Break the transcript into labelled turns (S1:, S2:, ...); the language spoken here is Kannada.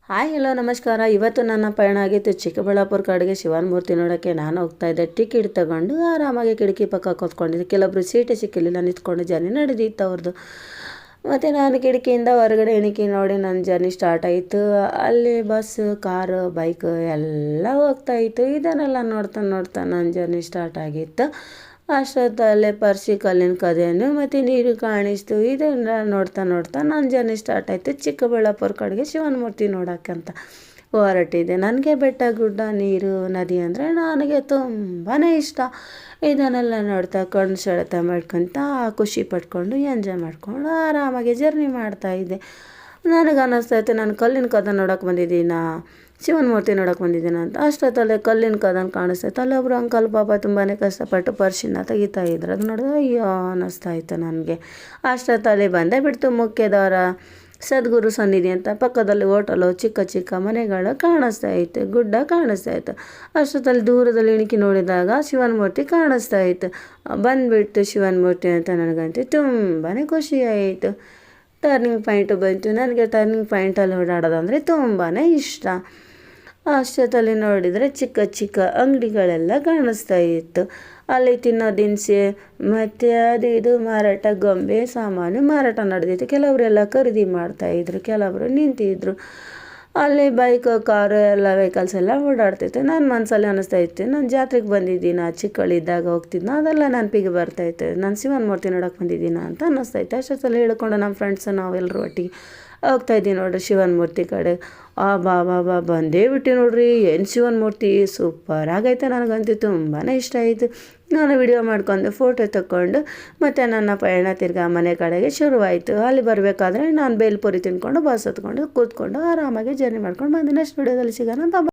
S1: ಹಾಯ್ ಹಲೋ ನಮಸ್ಕಾರ. ಇವತ್ತು ನನ್ನ ಪಯಣ ಆಗಿತ್ತು ಚಿಕ್ಕಬಳ್ಳಾಪುರ ಕಡೆಗೆ ಶಿವನ ಮೂರ್ತಿ ನೋಡೋಕ್ಕೆ. ನಾನು ಹೋಗ್ತಾ ಇದ್ದೆ. ಟಿಕೆಟ್ ತಗೊಂಡು ಆರಾಮಾಗಿ ಕಿಟಕಿ ಪಕ್ಕ ಕೂತ್ಕೊಂಡಿದ್ದೆ. ಕೆಲವೊಬ್ರು ಸೀಟೇ ಸಿಕ್ಕಿಲ್ಲ, ನಿಂತ್ಕೊಂಡು ಜರ್ನಿ ನಡೆದಿತ್ತು ಅವ್ರದ್ದು. ಮತ್ತು ನಾನು ಕಿಟಕಿಯಿಂದ ಹೊರಗಡೆ ಇಣುಕಿ ನೋಡಿ ನನ್ನ ಜರ್ನಿ ಸ್ಟಾರ್ಟ್ ಆಯಿತು. ಅಲ್ಲಿ ಬಸ್ಸು, ಕಾರು, ಬೈಕು ಎಲ್ಲ ಹೋಗ್ತಾಯಿತ್ತು. ಇದನ್ನೆಲ್ಲ ನೋಡ್ತಾ ನೋಡ್ತಾ ನನ್ನ ಜರ್ನಿ ಸ್ಟಾರ್ಟ್ ಆಗಿತ್ತು. ಅಷ್ಟೊತ್ತಲ್ಲೇ ಪರ್ಸಿ ಕಲ್ಲಿನ ಕದೇನು ಮತ್ತು ನೀರು ಕಾಣಿಸ್ತು. ಇದನ್ನು ನೋಡ್ತಾ ನೋಡ್ತಾ ನನ್ನ ಜರ್ನಿ ಸ್ಟಾರ್ಟ್ ಆಯಿತು. ಚಿಕ್ಕಬಳ್ಳಾಪುರ ಕಡೆಗೆ ಶಿವನ ಮೂರ್ತಿ ನೋಡೋಕ್ಕಂತ ಹೊರಟಿದ್ದೆ. ನನಗೆ ಬೆಟ್ಟ, ಗುಡ್ಡ, ನೀರು, ನದಿ ಅಂದರೆ ನನಗೆ ತುಂಬಾ ಇಷ್ಟ. ಇದನ್ನೆಲ್ಲ ನೋಡ್ತಾ ಕಣ್ಣು ಸೆಳೆತ ಮಾಡ್ಕೊತ ಖುಷಿ ಪಟ್ಕೊಂಡು ಎಂಜಾಯ್ ಮಾಡಿಕೊಂಡು ಆರಾಮಾಗಿ ಜರ್ನಿ ಮಾಡ್ತಾಯಿದ್ದೆ. ನನಗೆ ಅನ್ನಿಸ್ತೈತೆ ನಾನು ಕಲ್ಲಿನ ಕದ ನೋಡೋಕೆ ಬಂದಿದ್ದೀನ, ಶಿವನ ಮೂರ್ತಿ ನೋಡೋಕೆ ಬಂದಿದ್ದೀನ ಅಂತ. ಅಷ್ಟೊತ್ತಲ್ಲೇ ಕಲ್ಲಿನ ಕದನ ಕಾಣಿಸ್ತೈತೆ. ಅಲ್ಲೊಬ್ರು ಅಂಕಲ್ ಪಾಪ ತುಂಬಾ ಕಷ್ಟಪಟ್ಟು ಪರ್ಸಿನ ತೆಗಿತಾ ಇದ್ರು. ಅದು ನೋಡಿದ್ರೆ ಅಯ್ಯೋ ಅನ್ನಿಸ್ತಾ ಇತ್ತು ನನಗೆ. ಅಷ್ಟೊತ್ತಲ್ಲಿ ಬಂದೇ ಬಿಡ್ತು ಮುಖ್ಯ ದ್ವಾರ, ಸದ್ಗುರು ಸನ್ನಿಧಿ ಅಂತ. ಪಕ್ಕದಲ್ಲಿ ಹೋಟೆಲು, ಚಿಕ್ಕ ಚಿಕ್ಕ ಮನೆಗಳು ಕಾಣಿಸ್ತಾ ಇತ್ತು, ಗುಡ್ಡ ಕಾಣಿಸ್ತಾ ಇತ್ತು. ಅಷ್ಟೊತ್ತಲ್ಲಿ ದೂರದಲ್ಲಿ ಇಣುಕಿ ನೋಡಿದಾಗ ಶಿವನ ಮೂರ್ತಿ ಕಾಣಿಸ್ತಾ ಇತ್ತು. ಬಂದುಬಿಟ್ಟು ಶಿವನ ಮೂರ್ತಿ ಅಂತ ನನಗಂತೂ ತುಂಬಾ ಖುಷಿ ಆಯಿತು. ಟರ್ನಿಂಗ್ ಪಾಯಿಂಟು ಬಂತು. ನನಗೆ ಟರ್ನಿಂಗ್ ಪಾಯಿಂಟಲ್ಲಿ ಓಡಾಡೋದಂದರೆ ತುಂಬಾ ಇಷ್ಟ. ಅಷ್ಟೊತ್ತಲ್ಲಿ ನೋಡಿದರೆ ಚಿಕ್ಕ ಚಿಕ್ಕ ಅಂಗಡಿಗಳೆಲ್ಲ ಕಾಣಿಸ್ತಾ ಇತ್ತು. ಅಲ್ಲಿ ತಿನ್ನೋ ದಿನಸಿ ಮತ್ತು ಅದು ಇದು ಮಾರಾಟ, ಗೊಂಬೆ ಸಾಮಾನು ಮಾರಾಟ ನಡೆದಿತ್ತು. ಕೆಲವರೆಲ್ಲ ಖರೀದಿ ಮಾಡ್ತಾಯಿದ್ರು, ಕೆಲವರು ನಿಂತಿದ್ರು. ಅಲ್ಲಿ ಬೈಕು, ಕಾರು ಎಲ್ಲ ವೆಹಿಕಲ್ಸ್ ಎಲ್ಲ ಓಡಾಡ್ತಿತ್ತು. ನನ್ನ ಮನಸ್ಸಲ್ಲಿ ಅನ್ನಿಸ್ತಾ ಇತ್ತು, ನಾನು ಜಾತ್ರೆಗೆ ಬಂದಿದ್ದೀನ, ಚಿಕ್ಕಳಿದ್ದಾಗ ಹೋಗ್ತಿದ್ನ, ಅದೆಲ್ಲ ನೆನಪಿಗೆ ಬರ್ತಾಯಿತ್ತು. ನಾನು ಶಿವನ ಮೂರ್ತಿ ನೋಡೋಕೆ ಬಂದಿದ್ದೀನ ಅಂತ ಅನ್ನಿಸ್ತೈತೆ. ಅಷ್ಟೊತ್ತಲ್ಲಿ ಹೇಳ್ಕೊಂಡು ನಮ್ಮ ಫ್ರೆಂಡ್ಸು ನಾವೆಲ್ಲರೂ ಒಟ್ಟಿಗೆ ಹೋಗ್ತಾಯಿದ್ದೀವಿ ನೋಡ್ರಿ ಶಿವನ ಮೂರ್ತಿ ಕಡೆ. ಬಾ ಬಾ ಬಾ ಬಂದೇ ಬಿಟ್ಟು ನೋಡ್ರಿ, ಏನು ಶಿವನ ಮೂರ್ತಿ ಸೂಪರ್ ಆಗೈತೆ. ನನಗಂತೂ ತುಂಬಾ ಇಷ್ಟ ಆಯಿತು. ನಾನು ವಿಡಿಯೋ ಮಾಡ್ಕೊಂಡು ಫೋಟೋ ತಗೊಂಡು ಮತ್ತು ನನ್ನ ಪಯಣ ತಿರ್ಗಾ ಮನೆ ಕಡೆಗೆ ಶುರುವಾಯಿತು. ಅಲ್ಲಿ ಬರಬೇಕಾದ್ರೆ ನಾನು ಬೇಲ್ಪುರಿ ತಿಂದ್ಕೊಂಡು ಬಸ್ ಹತ್ಕೊಂಡು ಕೂತ್ಕೊಂಡು ಆರಾಮಾಗಿ ಜರ್ನಿ ಮಾಡ್ಕೊಂಡು ಬಂದು ನೆಕ್ಸ್ಟ್ ವಿಡಿಯೋದಲ್ಲಿ ಸಿಗೋಣ.